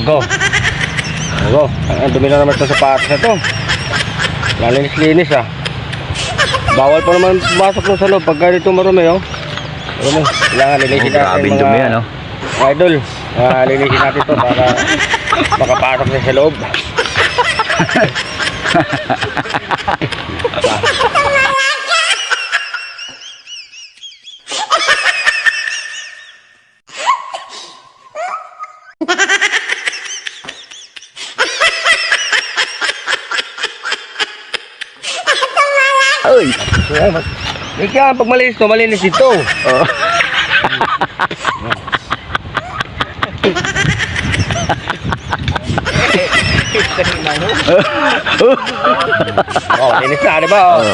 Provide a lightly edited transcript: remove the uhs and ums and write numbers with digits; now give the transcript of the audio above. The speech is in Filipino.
Go. Go. Ang dumi na naman ito sapatos na ito. Lalinis-linis ah. Bawal pa naman pumasok ng sa loob pag ganito marumi oh. Marumi. Kailangan linisin natin Grabe yung dumi ano. idol. Linisin natin ito para makapasok na sa loob. Uy! Ika, pag malinis to, malinis ito. Oh. Oh, linis na, di ba? Oh.